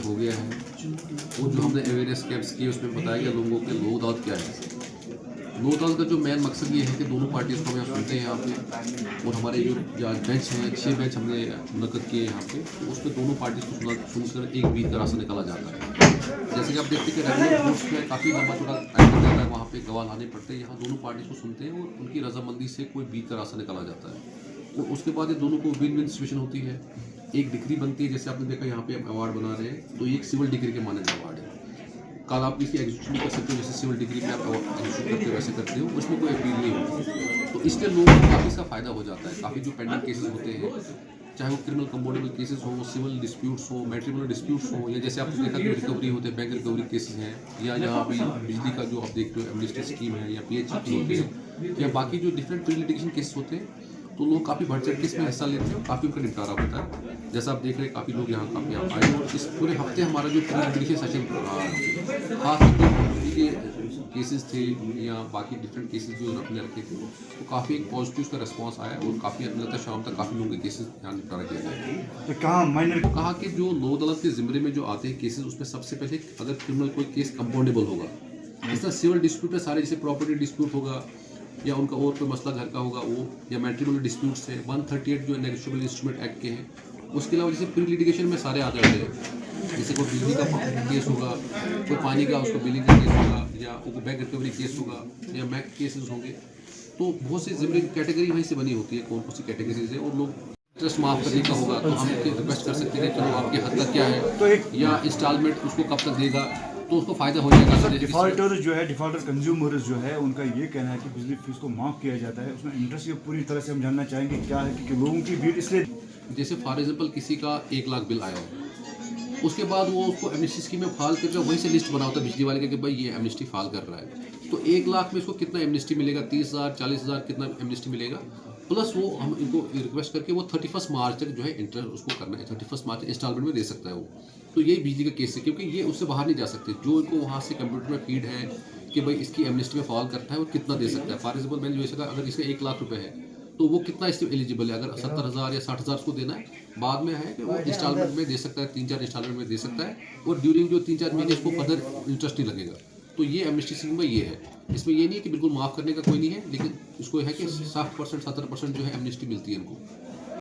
हो गया है। और जो हमने अवेयरनेस कैंप्स किए उसमें बताया गया लोगों के लोक अदालत क्या है। लोक अदालत का जो मेन मकसद ये है कि दोनों पार्टीज़ को हम यहाँ सुनते हैं यहाँ पे, और हमारे जो बेंच हैं 6 बेंच हमने मुनक़द किए यहाँ पे, तो उसमें दोनों पार्टीज़ को सुनकर एक बीट का रास्ता निकाला जाता है। जैसे कि आप देखते हैं कि रेगुलर कोर्ट्स में काफ़ी लंबा चौड़ा टाइम लग जाता है, वहाँ पे गवाह लाने पड़ते हैं। यहाँ दोनों पार्टीज़ को सुनते हैं और उनकी रजामंदी से कोई बीट का रास्ता निकाला जाता है, और उसके बाद ये दोनों को विन विन सिचुएशन होती है। एक डिग्री बनती है, जैसे आपने देखा यहाँ पे हम अवार्ड बना रहे हैं, तो ये एक सिविल डिग्री के माने अवार्ड है। कल आप इसकी एग्जीक्यूशन भी कर सकते हो, जैसे सिविल डिग्री में आप एग्जीक्यूट करते हो वैसे करते हो, उसमें कोई अपील नहीं होती। तो इसलिए लोगों को काफ़ी इसका फ़ायदा हो जाता है। काफ़ी जो पेंडिंग केसेस होते हैं, चाहे वो क्रिमिनल कंपोनेबल केसेस हो, सिविल डिस्प्यूट्स हो, मैट्रिमोनियल डिस्प्यूट्स हो, या जैसे आपने देखा कि रिकवरी होते हैं, बैंक रिकवरी केसेस हैं, या यहाँ अभी बिजली का जो आप देखते हो एमनेस्टी स्कीम है, या PHP होते हैं, या बाकी जो डिफरेंट प्री लिटिगेशन केसेस होते हैं, तो लोग काफ़ी बढ़ चढ़ के इसमें हिस्सा लेते हैं और काफ़ी उनका निपटारा होता है। जैसा आप देख रहे हैं काफ़ी लोग यहाँ काफ़ी आए, और इस पूरे हफ्ते हमारा जो प्री लिटिगेशन सेशन खास के केसेस थे या बाकी डिफरेंट केसेस जो अपने रखे थे, तो काफ़ी एक पॉजिटिव उसका रिस्पॉन्स आया, और काफ़ी लगता है शाम तक काफ़ी लोगों के केसेस यहाँ निपटारा किया जाएगा। तो कहाँ माइनर तो कहा कि जो लोक अदालत के ज़िम्मे में जो आते हैं केसेस, उसमें सबसे पहले अगर क्रिमिनल कोई केस कंपाउंडेबल होगा, इस तरह सिविल डिस्प्यूट है सारे, जैसे प्रॉपर्टी डिस्प्यूट होगा या उनका और कोई मसला घर का होगा वो, या मैट्रिमोनियल डिस्प्यूट्स है 138 जो नेगोशिएबल इंस्ट्रूमेंट एक्ट के हैं। उसके अलावा जैसे प्री लिटिगेशन में सारे आ जाते हैं, जैसे कोई बिजली का केस होगा, कोई पानी का उसको बिलिंग का केस होगा, या कोई बैंक रिकवरी केस होगा, या मैक केसेस होंगे। तो बहुत सी जिम्मे कैटेगरी वहीं से बनी होती है, कौन कौन सी कैटेगरीज है, और लोग इंटरेस्ट माफ़ करने का होगा तो हम रिक्वेस्ट कर सकते हैं कि चलो आपके हद तक क्या है, या इंस्टॉलमेंट उसको कब तक देगा, तो उसको फ़ायदा हो जाएगा। डिफॉल्टर जो है, डिफॉल्टर कंज्यूमर्स जो है, उनका ये कहना है कि बिजली फीस को माफ़ किया जाता है, उसमें इंटरेस्ट पूरी तरह से हम जानना चाहेंगे क्या है कि लोगों की भीड़ इसलिए, जैसे फॉर एग्जाम्पल किसी का 1 लाख बिल आया हो, उसके बाद वो उसको एमनेस्टी स्कीम में फाल करके वहीं से लिस्ट बना होता है बिजली वाले का कि भाई ये एमनेस्टी फाल कर रहा है, तो 1 लाख में इसको कितना एमनेस्टी मिलेगा, 30,000 40,000 कितना एमनेस्टी मिलेगा, प्लस वो हम इनको रिक्वेस्ट करके वो 31 मार्च तक जो है इंटरेस्ट उसको करना है, 31 मार्च इंस्टॉलमेंट में दे सकता है वो। तो यही बिजली का केस है, क्योंकि ये उससे बाहर नहीं जा सकते, जो इनको वहाँ से कंप्यूटर में फीड है कि भाई इसकी एमनेस्टी में फॉल करता है वो कितना दे सकता है। फॉर एग्जाम्पल मैंने जो इसका अगर इसका 1 लाख रुपये है, तो वो कितना इसमें एलिजिबल है, अगर 70,000 या 60,000 उसको देना है, बाद में है कि वो इंस्टॉलमेंट में दे सकता है, 3-4 इंस्टॉलमेंट में दे सकता है, और ड्यूरिंग जो 3-4 महीने इसको फर्दर इंटरेस्ट नहीं लगेगा। तो ये एमनेस्टी स्कीम में ये है, इसमें ये नहीं है कि बिल्कुल माफ़ करने का कोई नहीं है, लेकिन इसको है कि 60% 70% जो है एमनेस्टी मिलती है इनको।